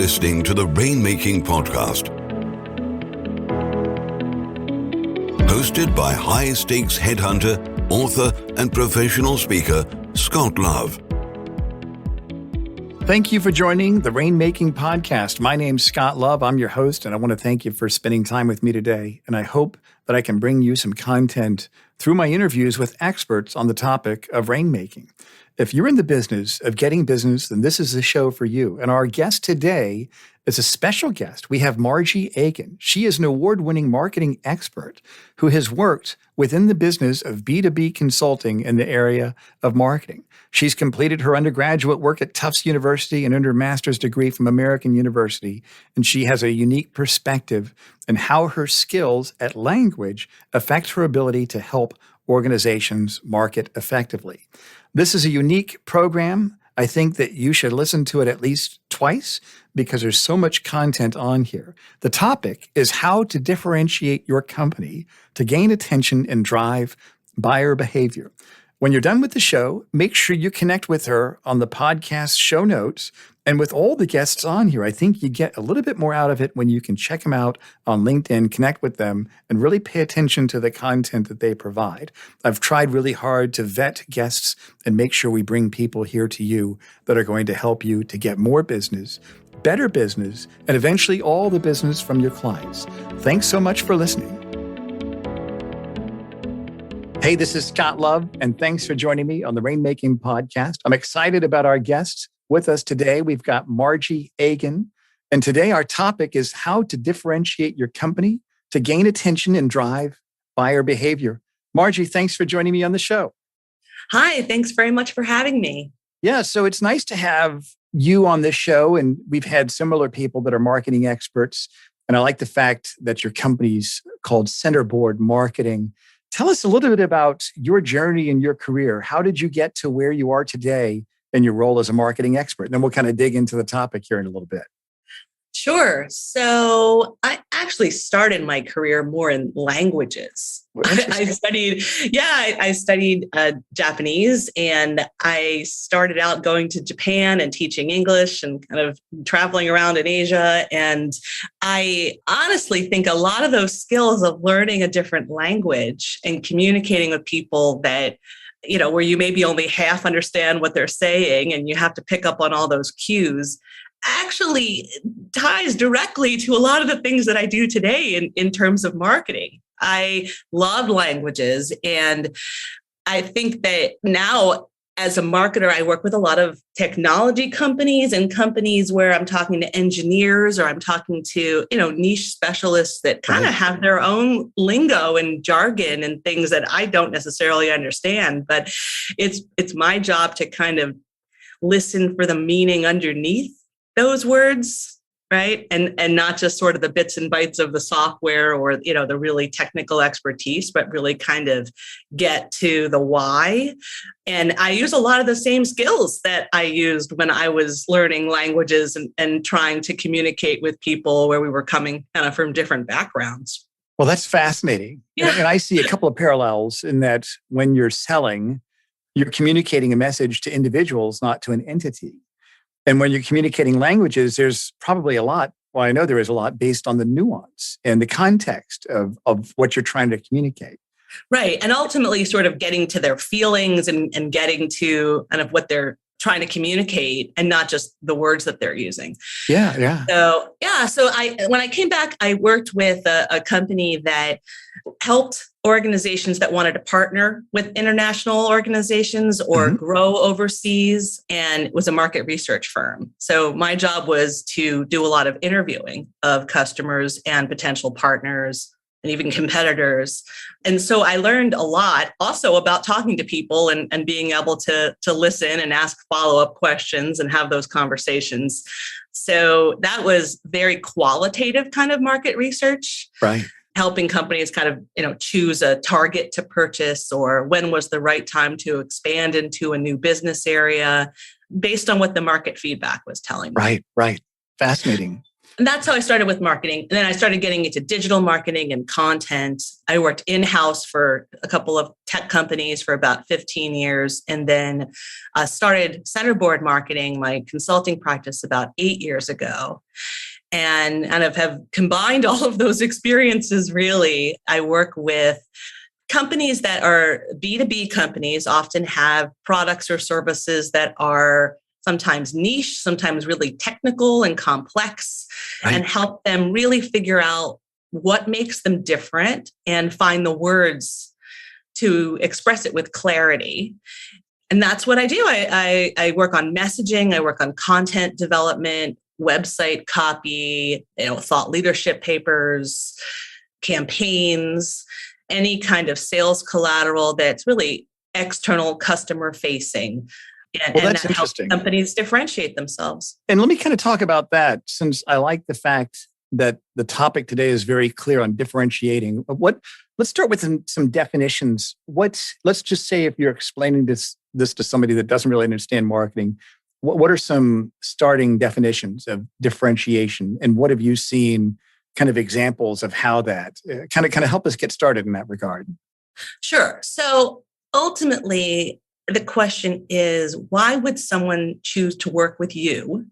listening to the Rainmaking Podcast, hosted by high-stakes headhunter, author, and professional speaker, Scott Love. Thank you for joining the Rainmaking Podcast. My name's Scott Love. I'm your host, and I want to thank you for spending time with me today. And I hope that I can bring you some content through my interviews with experts on the topic of rainmaking. If you're in the business of getting business, then this is the show for you. And our guest today is a special guest. We have Margie Agin. She is an award-winning marketing expert who has worked within the business of B2B consulting in the area of marketing. She's completed her undergraduate work at Tufts University and earned her master's degree from American University. And she has a unique perspective on how her skills at language affect her ability to help organizations market effectively. This is a unique program. I think that you should listen to it at least twice because there's so much content on here. The topic is how to differentiate your company to gain attention and drive buyer behavior. When you're done with the show, make sure you connect with her on the podcast show notes. And with all the guests on here, I think you get a little bit more out of it when you can check them out on LinkedIn, connect with them, and really pay attention to the content that they provide. I've tried really hard to vet guests and make sure we bring people here to you that are going to help you to get more business, better business, and eventually all the business from your clients. Thanks so much for listening. Hey, this is Scott Love, and thanks for joining me on the Rainmaking Podcast. I'm excited about our guests. With us today, we've got Margie Agin, and today our topic is how to differentiate your company to gain attention and drive buyer behavior. Margie, thanks for joining me on the show. Hi, thanks very much for having me. Yeah, so it's nice to have you on this show, and we've had similar people that are marketing experts, and I like the fact that your company's called Centerboard Marketing. Tell us a little bit about your journey in your career. How did you get to where you are today in your role as a marketing expert? And then we'll kind of dig into the topic here in a little bit. Sure. So I actually started my career more in languages. I studied Japanese, and I started out going to Japan and teaching English and kind of traveling around in Asia. And I honestly think a lot of those skills of learning a different language and communicating with people that, you know, where you maybe only half understand what they're saying and you have to pick up on all those cues, actually ties directly to a lot of the things that I do today in terms of marketing. I love languages, and I think that now as a marketer, I work with a lot of technology companies and companies where I'm talking to engineers or I'm talking to, niche specialists that kind of have their own lingo and jargon and things that I don't necessarily understand. But it's my job to kind of listen for the meaning underneath those words, right? And not just sort of the bits and bytes of the software or, the really technical expertise, but really kind of get to the why. And I use a lot of the same skills that I used when I was learning languages and trying to communicate with people where we were coming kind of from different backgrounds. Well, that's fascinating. Yeah. And I see a couple of parallels in that when you're selling, you're communicating a message to individuals, not to an entity. And when you're communicating languages, there's probably a lot, well, I know there is a lot based on the nuance and the context of what you're trying to communicate. Right. And ultimately sort of getting to their feelings and getting to kind of what they're trying to communicate and not just the words that they're using. Yeah. So when I came back, I worked with a company that helped organizations that wanted to partner with international organizations or grow overseas, and it was a market research firm. So my job was to do a lot of interviewing of customers and potential partners and even competitors. And so I learned a lot also about talking to people and being able to listen and ask follow-up questions and have those conversations. So that was very qualitative kind of market research. Right. Helping companies kind of, choose a target to purchase or when was the right time to expand into a new business area based on what the market feedback was telling me. Right. Fascinating. And that's how I started with marketing. And then I started getting into digital marketing and content. I worked in-house for a couple of tech companies for about 15 years, and then started Centerboard Marketing, my consulting practice, about 8 years ago. And kind of have combined all of those experiences, really. I work with companies that are B2B companies, often have products or services that are sometimes niche, sometimes really technical and complex, right, and help them really figure out what makes them different and find the words to express it with clarity. And that's what I do. I work on messaging, I work on content development, website copy, thought leadership papers, campaigns, any kind of sales collateral that's really external customer facing. And that's that helps companies differentiate themselves. And let me kind of talk about that, since I like the fact that the topic today is very clear on differentiating. Let's start with some definitions. Let's just say, if you're explaining this to somebody that doesn't really understand marketing, what are some starting definitions of differentiation, and what have you seen kind of examples of how that kind of help us get started in that regard? Sure. So ultimately, the question is, why would someone choose to work with you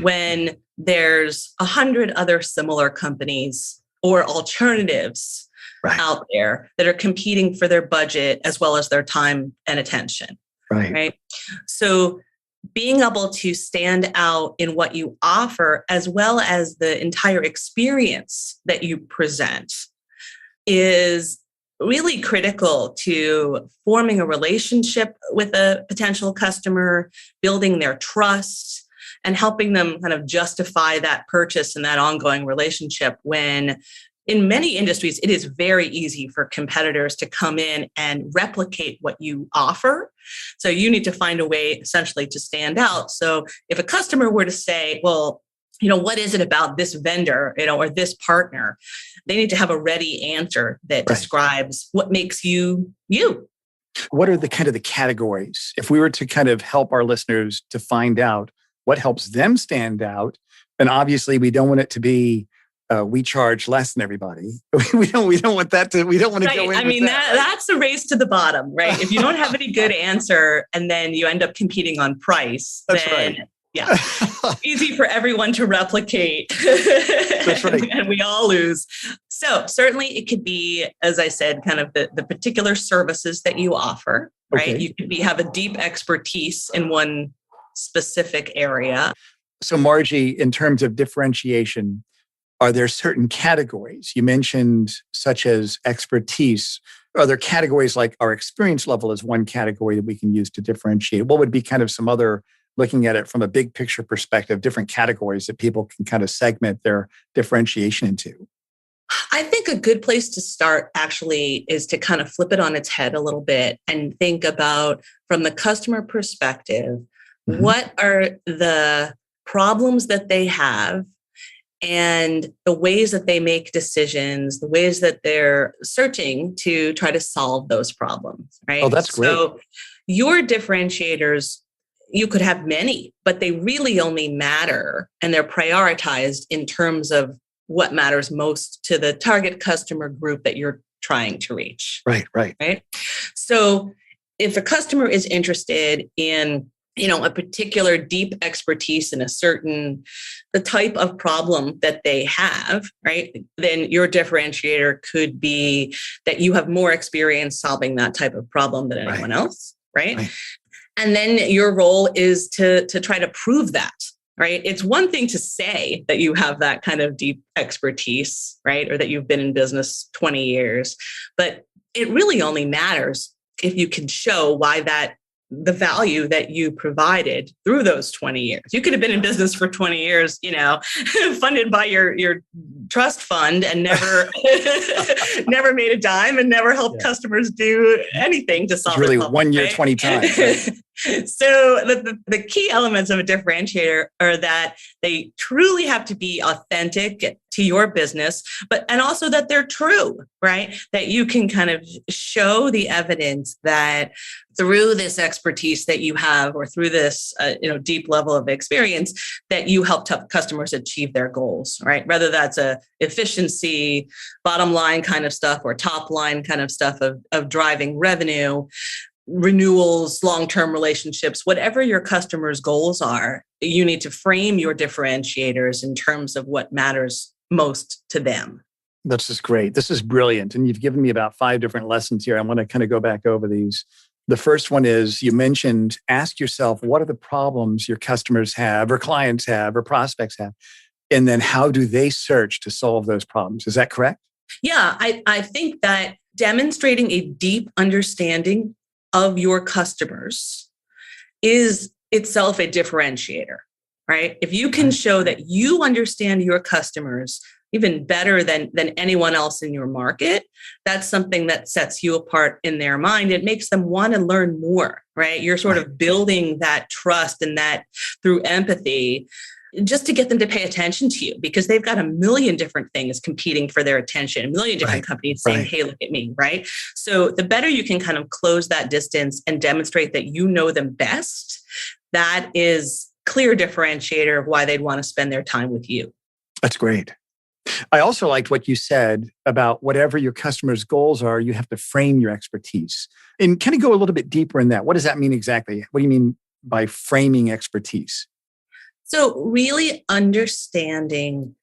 when there's 100 other similar companies or alternatives out there that are competing for their budget as well as their time and attention? Right. So being able to stand out in what you offer, as well as the entire experience that you present, is really critical to forming a relationship with a potential customer, building their trust, and helping them kind of justify that purchase and that ongoing relationship, when in many industries, it is very easy for competitors to come in and replicate what you offer. So you need to find a way essentially to stand out. So if a customer were to say, well, what is it about this vendor, or this partner? They need to have a ready answer that describes what makes you, you. What are the kind of the categories? If we were to kind of help our listeners to find out what helps them stand out, then obviously we don't want it to be we charge less than everybody. We don't want that to. We don't want to go in. I mean, that's a race to the bottom, right? If you don't have any good answer, and then you end up competing on price, that's right. Yeah, easy for everyone to replicate. That's right. And we all lose. So certainly it could be, as I said, kind of the particular services that you offer, right? Okay. You could have a deep expertise in one specific area. So Margie, in terms of differentiation, are there certain categories you mentioned, such as expertise? Are there categories like our experience level is one category that we can use to differentiate? What would be kind of some other, looking at it from a big picture perspective, different categories that people can kind of segment their differentiation into? I think a good place to start actually is to kind of flip it on its head a little bit and think about, from the customer perspective, what are the problems that they have and the ways that they make decisions, the ways that they're searching to try to solve those problems, right? Oh, that's great. So your differentiators, you could have many, but they really only matter, and they're prioritized in terms of what matters most to the target customer group that you're trying to reach. Right. So if a customer is interested in, a particular deep expertise in the type of problem that they have, right, then your differentiator could be that you have more experience solving that type of problem than anyone else, right? And then your role is to try to prove that, right? It's one thing to say that you have that kind of deep expertise, right? Or that you've been in business 20 years, but it really only matters if you can show why the value that you provided through those 20 years. You could have been in business for 20 years, funded by your trust fund, and never made a dime and never helped customers do anything to solve it's really problem, 1 year, right? 20 times. Right? So the key elements of a differentiator are that they truly have to be authentic to your business, and also that they're true, right? That you can kind of show the evidence that through this expertise that you have, or through this deep level of experience, that you help customers achieve their goals, right? Whether that's a efficiency, bottom line kind of stuff, or top line kind of stuff of driving revenue, renewals, long-term relationships, whatever your customers' goals are, you need to frame your differentiators in terms of what matters most to them. That's just great. This is brilliant. And you've given me about 5 different lessons here. I want to kind of go back over these. The first one is, you mentioned, ask yourself, what are the problems your customers have, or clients have, or prospects have? And then how do they search to solve those problems? Is that correct? Yeah, I think that demonstrating a deep understanding of your customers is itself a differentiator, right? If you can show that you understand your customers even better than anyone else in your market, that's something that sets you apart in their mind. It makes them want to learn more, right? You're sort of building that trust, and that through empathy, just to get them to pay attention to you, because they've got a million different things competing for their attention, a million different companies saying, hey, look at me, right? So the better you can kind of close that distance and demonstrate that you know them best, that is clear differentiator of why they'd want to spend their time with you. That's great. I also liked what you said about whatever your customers' goals are, you have to frame your expertise. And kind of go a little bit deeper in that. What does that mean exactly? What do you mean by framing expertise? So really understanding,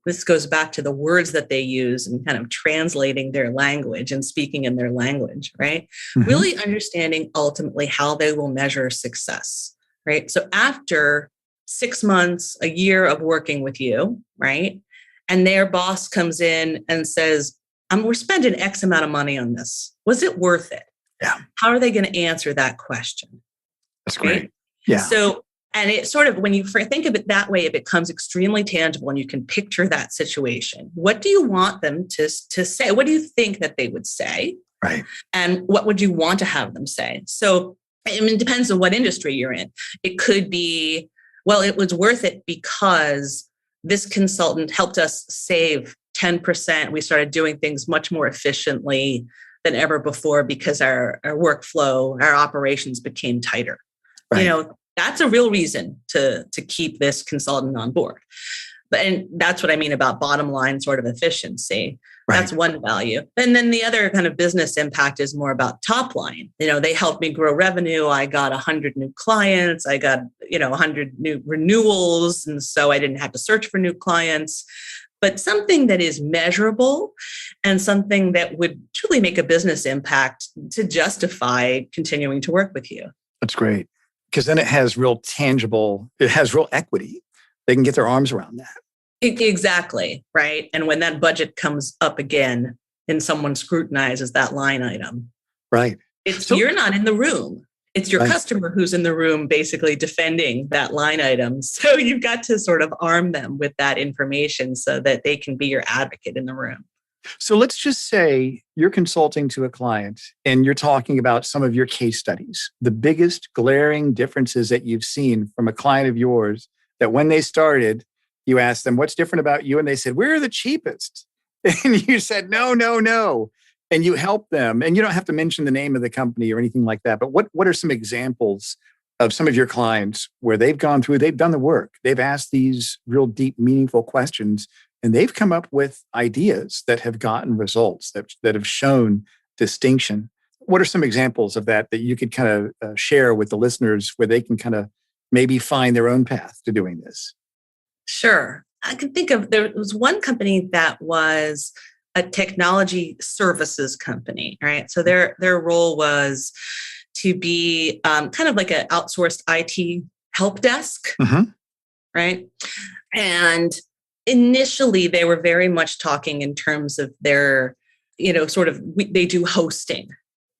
this goes back to the words that they use and kind of translating their language and speaking in their language, right? Mm-hmm. Really understanding ultimately how they will measure success, right? So after 6 months, a year of working with you, right? And their boss comes in and says, we're spending X amount of money on this. Was it worth it? Yeah. How are they going to answer that question? That's great. Right? Yeah. So, and it sort of, when you think of it that way, it becomes extremely tangible, and you can picture that situation. What do you want them to say? What do you think that they would say? Right. And what would you want to have them say? So, I mean, it depends on what industry you're in. It could be, well, it was worth it because this consultant helped us save 10%. We started doing things much more efficiently than ever before because our workflow, our operations became tighter. Right. That's a real reason to keep this consultant on board. And that's what I mean about bottom line sort of efficiency. Right. That's one value. And then the other kind of business impact is more about top line. They helped me grow revenue. I got 100 new clients. I got, 100 new renewals. And so I didn't have to search for new clients. But something that is measurable and something that would truly make a business impact to justify continuing to work with you. That's great. Because then it has real equity. They can get their arms around that. Exactly, right? And when that budget comes up again and someone scrutinizes that line item, right? You're not in the room. It's your customer who's in the room basically defending that line item. So you've got to sort of arm them with that information so that they can be your advocate in the room. So let's just say you're consulting to a client and you're talking about some of your case studies, the biggest glaring differences that you've seen from a client of yours, that when they started, you asked them, what's different about you? And they said, we're the cheapest. And you said, no. And you helped them. And you don't have to mention the name of the company or anything like that. But what are some examples of some of your clients where they've gone through, they've done the work, they've asked these real deep, meaningful questions, and they've come up with ideas that have gotten results, that have shown distinction? What are some examples of that you could kind of share with the listeners where they can kind of maybe find their own path to doing this? Sure. I can think of, there was one company that was a technology services company, right? So their role was to be kind of like an outsourced IT help desk, right? And initially, they were very much talking in terms of their, they do hosting,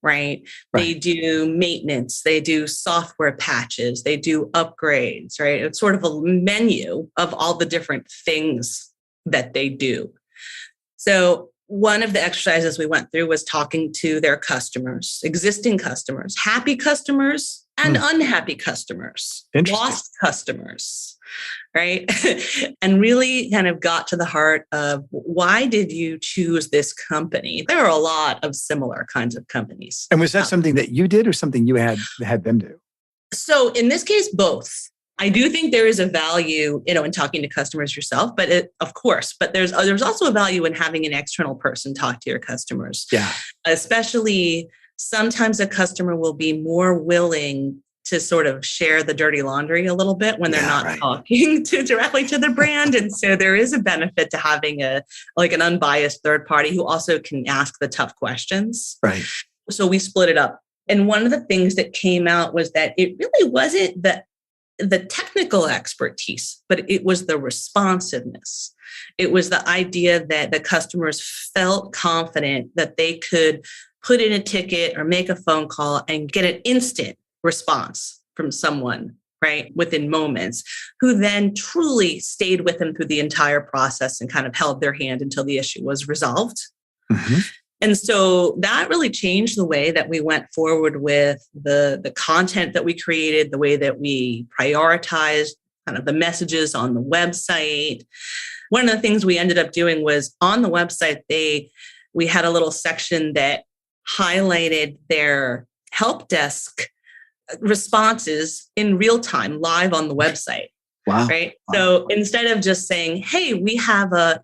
right? They do maintenance, they do software patches, they do upgrades, right? It's sort of a menu of all the different things that they do. So one of the exercises we went through was talking to their customers, existing customers, happy customers, and unhappy customers, lost customers, right? And really kind of got to the heart of why did you choose this company? There are a lot of similar kinds of companies. And was that something that you did or something you had them do? So in this case, both. I do think there is a value, in talking to customers yourself, but of course, but there's also a value in having an external person talk to your customers. Yeah. Especially sometimes a customer will be more willing to sort of share the dirty laundry a little bit when they're not talking directly to the brand. And so there is a benefit to having an unbiased third party who also can ask the tough questions. Right. So we split it up. And one of the things that came out was that it really wasn't the technical expertise, but it was the responsiveness. It was the idea that the customers felt confident that they could put in a ticket or make a phone call and get an instant response from someone, right, within moments, who then truly stayed with them through the entire process and kind of held their hand until the issue was resolved. Mm-hmm. And so that really changed the way that we went forward with the content that we created, the way that we prioritized kind of the messages on the website. One of the things we ended up doing was on the website, we had a little section that highlighted their help desk responses in real time, live on the website. Wow. Right. Wow. So instead of just saying, hey, we have a,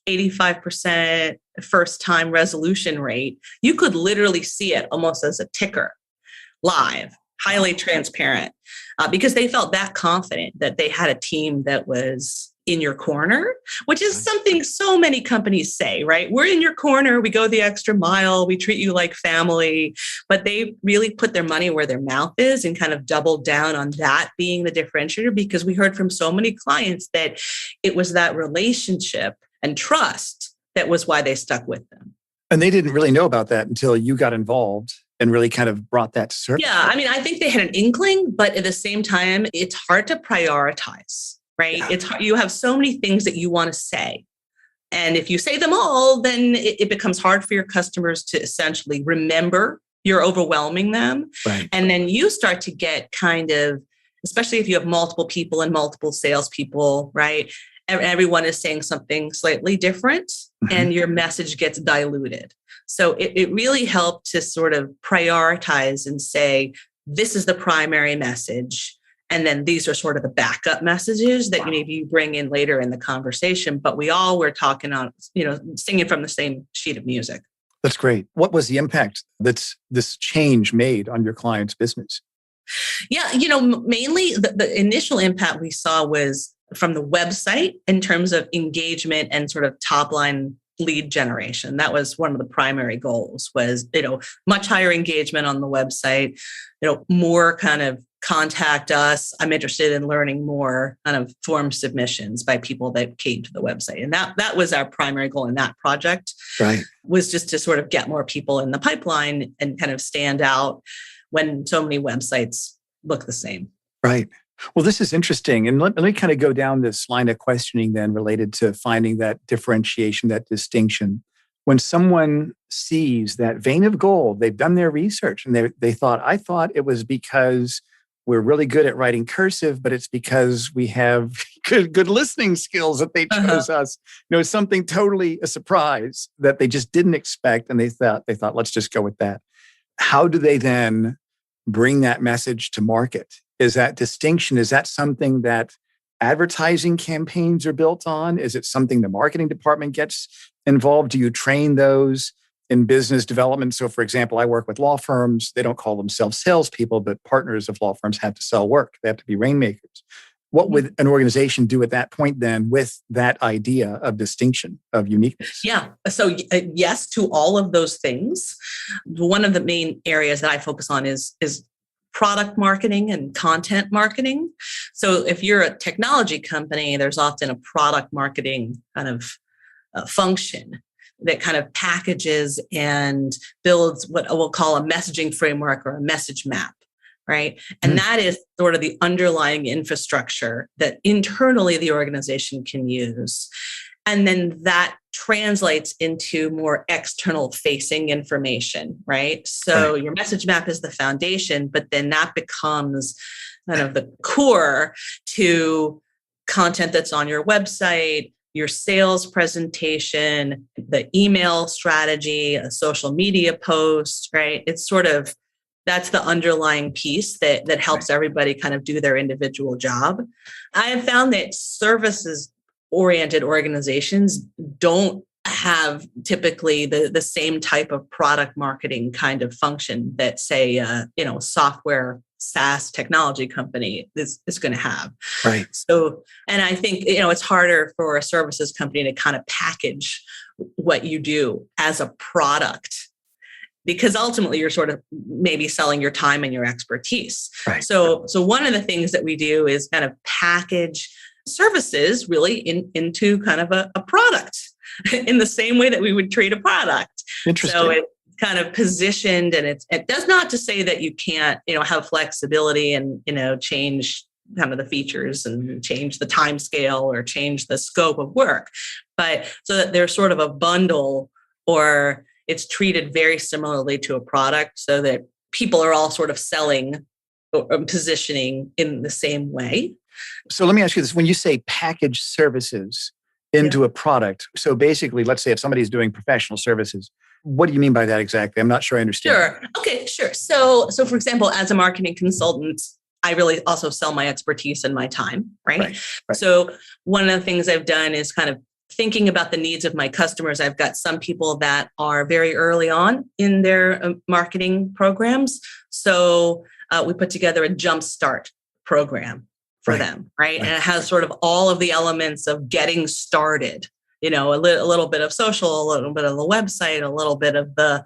85% first time resolution rate, you could literally see it almost as a ticker live, highly transparent, because they felt that confident that they had a team that was in your corner, which is something so many companies say, right? We're in your corner. We go the extra mile. We treat you like family, but they really put their money where their mouth is and kind of doubled down on that being the differentiator, because we heard from so many clients that it was that relationship and trust that was why they stuck with them. And they didn't really know about that until you got involved and really kind of brought that to surface. Yeah. I mean, I think they had an inkling, but at the same time, it's hard to prioritize, right? Yeah. It's hard. You have so many things that you want to say. And if you say them all, then it becomes hard for your customers to essentially remember you're overwhelming them. Right. And then you start to get kind of, especially if you have multiple people and multiple salespeople, right? Everyone is saying something slightly different, and your message gets diluted. So it really helped to sort of prioritize and say, this is the primary message. And then these are sort of the backup messages that maybe you bring in later in the conversation. But we all were talking on, singing from the same sheet of music. That's great. What was the impact that this change made on your client's business? Yeah, mainly the initial impact we saw was from the website in terms of engagement and sort of top line lead generation. That was one of the primary goals was, much higher engagement on the website, more kind of contact us. I'm interested in learning more kind of form submissions by people that came to the website. And that was our primary goal in that project, right? Was just to sort of get more people in the pipeline and kind of stand out when so many websites look the same. Right. Well, this is interesting. And let me kind of go down this line of questioning then related to finding that differentiation, that distinction. When someone sees that vein of gold, they've done their research and I thought it was because we're really good at writing cursive, but it's because we have good listening skills that they chose us. Something totally a surprise that they just didn't expect. And they thought, let's just go with that. How do they then bring that message to market? Is that distinction, is that something that advertising campaigns are built on? Is it something the marketing department gets involved? Do you train those in business development? So for example, I work with law firms. They don't call themselves salespeople, but partners of law firms have to sell work. They have to be rainmakers. What would an organization do at that point then with that idea of distinction, of uniqueness? Yeah. So yes, to all of those things. One of the main areas that I focus on is product marketing and content marketing. So if you're a technology company, there's often a product marketing kind of function that kind of packages and builds what we'll call a messaging framework or a message map, right? And that is sort of the underlying infrastructure that internally the organization can use. And then that translates into more external facing information, right? So your message map is the foundation, but then that becomes kind of the core to content that's on your website, your sales presentation, the email strategy, a social media post, right? It's sort of, that's the underlying piece that helps everybody kind of do their individual job. I have found that services-oriented organizations don't have typically the same type of product marketing kind of function that, say, software SaaS technology company is going to have. Right. So, and I think, it's harder for a services company to kind of package what you do as a product, because ultimately you're sort of maybe selling your time and your expertise. Right. So one of the things that we do is kind of package services really into kind of a product in the same way that we would treat a product. Interesting. So it's kind of positioned, and it does not to say that you can't, have flexibility and, change kind of the features and change the time scale or change the scope of work, but so that there's sort of a bundle, or it's treated very similarly to a product, so that people are all sort of selling or positioning in the same way. So let me ask you this. When you say package services into a product, so basically, let's say if somebody's doing professional services, what do you mean by that exactly? I'm not sure I understand. Sure. Okay, sure. So for example, as a marketing consultant, I really also sell my expertise and my time, right? Right. So one of the things I've done is kind of thinking about the needs of my customers. I've got some people that are very early on in their marketing programs. So we put together a jumpstart program for them, right? And it has sort of all of the elements of getting started, a little bit of social, a little bit of the website, a little bit of the,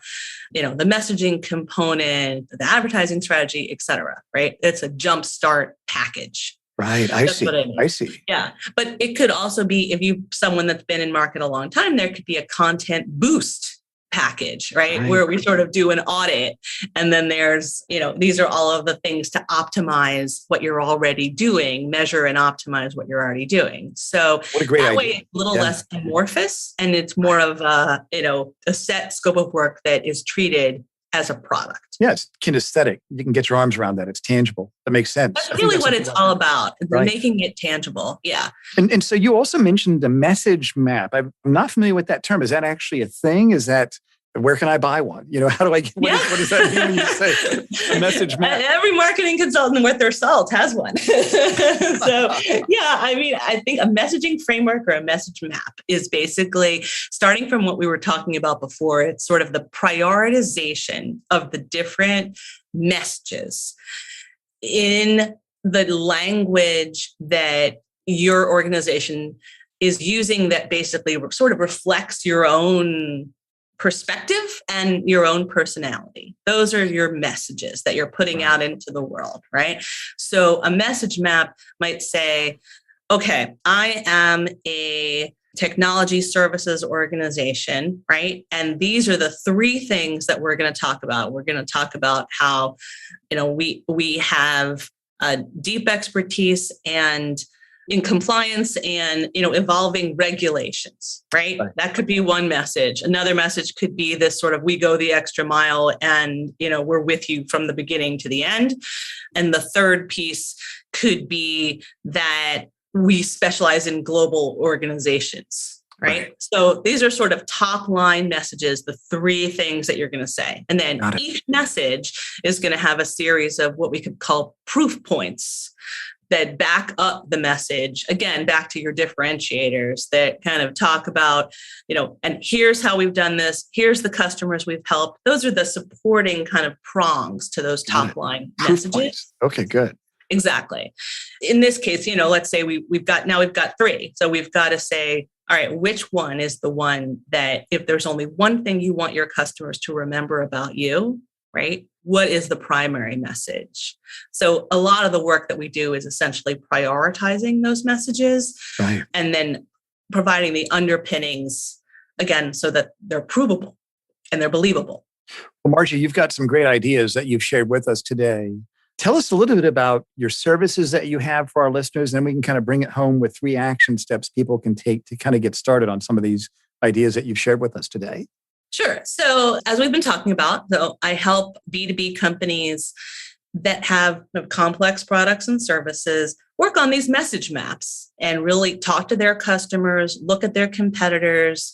the messaging component, the advertising strategy, et cetera, right? It's a jumpstart package. Right. I see. Yeah. But it could also be, if you someone that's been in market a long time, there could be a content boost package, right? Where we sort of do an audit. And then there's, these are all of the things to optimize what you're already doing, measure and optimize what you're already doing. So what a great that idea. way it's a little less amorphous, and it's more of a set scope of work that is treated as a product. Yeah, it's kinesthetic. You can get your arms around that. It's tangible. That makes sense. That's really what it's all about, making it tangible. Yeah. And so you also mentioned the message map. I'm not familiar with that term. Is that actually a thing? Where can I buy one? How do I get, what does that mean when you say a message map? Every marketing consultant worth their salt has one. So I think a messaging framework or a message map is basically starting from what we were talking about before. It's sort of the prioritization of the different messages in the language that your organization is using, that basically sort of reflects your own perspective and your own personality. Those are your messages that you're putting out into the world, right? So a message map might say, okay, I am a technology services organization, right? And these are the three things that we're going to talk about. We're going to talk about how, we have a deep expertise and in compliance and, evolving regulations, right? That could be one message. Another message could be this sort of, we go the extra mile and, we're with you from the beginning to the end. And the third piece could be that we specialize in global organizations, right? So these are sort of top line messages, the three things that you're going to say. And then each message is going to have a series of what we could call proof points that back up the message, again, back to your differentiators that kind of talk about, and here's how we've done this. Here's the customers we've helped. Those are the supporting kind of prongs to those top line messages. Points. Okay, good. Exactly. In this case, let's say we've got three. So we've got to say, all right, which one is the one that, if there's only one thing you want your customers to remember about you, right? What is the primary message? So a lot of the work that we do is essentially prioritizing those messages, and then providing the underpinnings, again, so that they're provable and they're believable. Well, Margie, you've got some great ideas that you've shared with us today. Tell us a little bit about your services that you have for our listeners, and then we can kind of bring it home with 3 action steps people can take to kind of get started on some of these ideas that you've shared with us today. Sure. So as we've been talking about, though, I help B2B companies that have complex products and services work on these message maps and really talk to their customers, look at their competitors,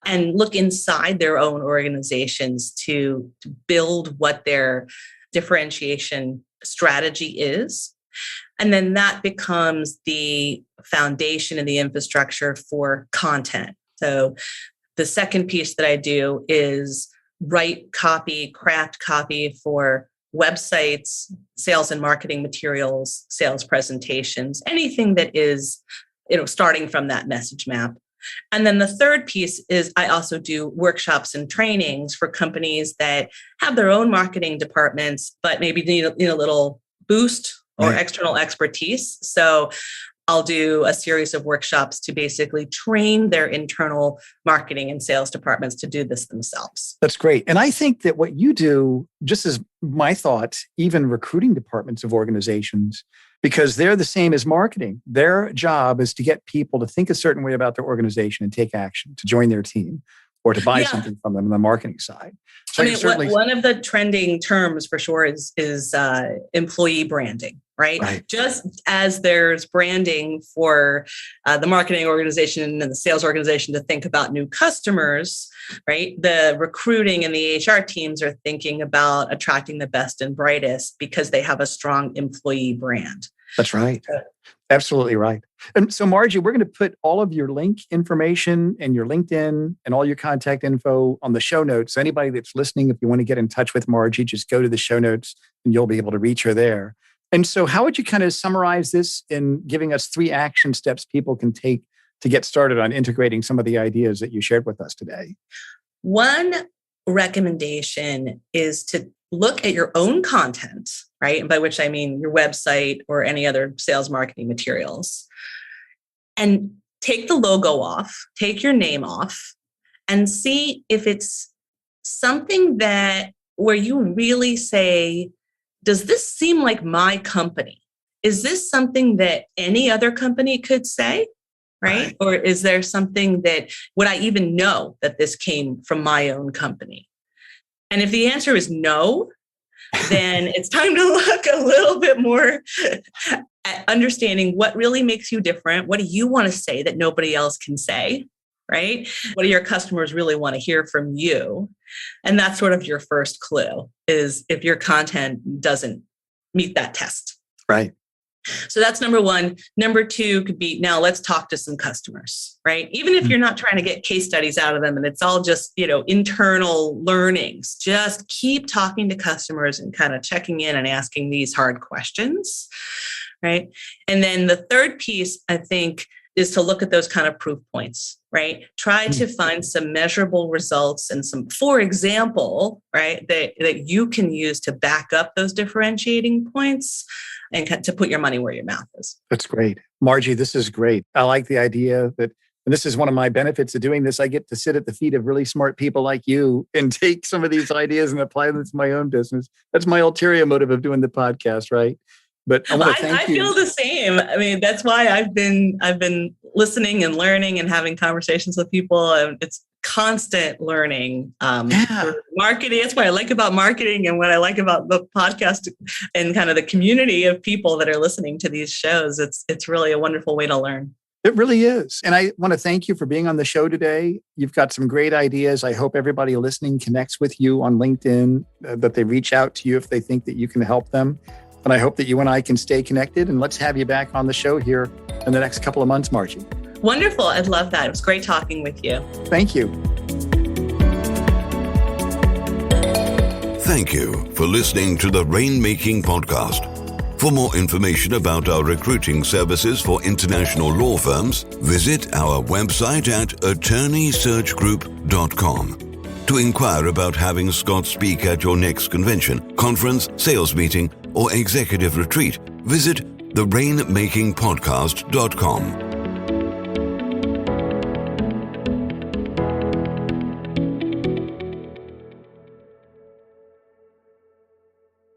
and look inside their own organizations to build what their differentiation strategy is. And then that becomes the foundation and the infrastructure for content. So the second piece that I do is write copy, craft copy for websites, sales and marketing materials, sales presentations, anything that is, starting from that message map. And then the third piece is I also do workshops and trainings for companies that have their own marketing departments, but maybe need a little boost or external expertise. So I'll do a series of workshops to basically train their internal marketing and sales departments to do this themselves. That's great. And I think that what you do, just as my thought, even recruiting departments of organizations, because they're the same as marketing. Their job is to get people to think a certain way about their organization and take action, to join their team or to buy something from them on the marketing side. So one of the trending terms for sure is employee branding, right? Just as there's branding for the marketing organization and the sales organization to think about new customers, right? The recruiting and the HR teams are thinking about attracting the best and brightest because they have a strong employee brand. That's right. Absolutely right. And so, Margie, we're going to put all of your link information and your LinkedIn and all your contact info on the show notes. So anybody that's listening, if you want to get in touch with Margie, just go to the show notes and you'll be able to reach her there. And so how would you kind of summarize this in giving us 3 action steps people can take to get started on integrating some of the ideas that you shared with us today? One recommendation is to look at your own content, right? And by which I mean your website or any other sales marketing materials, and take the logo off, take your name off, and see if it's something that where you really say, does this seem like my company? Is this something that any other company could say? Right? Or is there something that, would I even know that this came from my own company? And if the answer is no, then it's time to look a little bit more at understanding what really makes you different. What do you want to say that nobody else can say? Right? What do your customers really want to hear from you? And that's sort of your first clue, is if your content doesn't meet that test. Right. So that's number one. Number 2 could be, now let's talk to some customers, right? Even if you're not trying to get case studies out of them and it's all just, internal learnings, just keep talking to customers and kind of checking in and asking these hard questions, right? And then the third piece, I think, is to look at those kind of proof points, right? Try to find some measurable results and some, for example, right, that you can use to back up those differentiating points and to put your money where your mouth is. That's great. Margie, this is great. I like the idea that, and this is one of my benefits of doing this, I get to sit at the feet of really smart people like you and take some of these ideas and apply them to my own business. That's my ulterior motive of doing the podcast, right? But I want to thank you. I feel the same. I mean, that's why I've been listening and learning and having conversations with people. And it's constant learning. Marketing. That's what I like about marketing and what I like about the podcast and kind of the community of people that are listening to these shows. It's really a wonderful way to learn. It really is. And I want to thank you for being on the show today. You've got some great ideas. I hope everybody listening connects with you on LinkedIn, that they reach out to you if they think that you can help them. And I hope that you and I can stay connected, and let's have you back on the show here in the next couple of months, Margie. Wonderful. I'd love that. It was great talking with you. Thank you. Thank you for listening to the Rainmaking Podcast. For more information about our recruiting services for international law firms, visit our website at attorneysearchgroup.com. To inquire about having Scott speak at your next convention, conference, sales meeting, or executive retreat, visit therainmakingpodcast.com.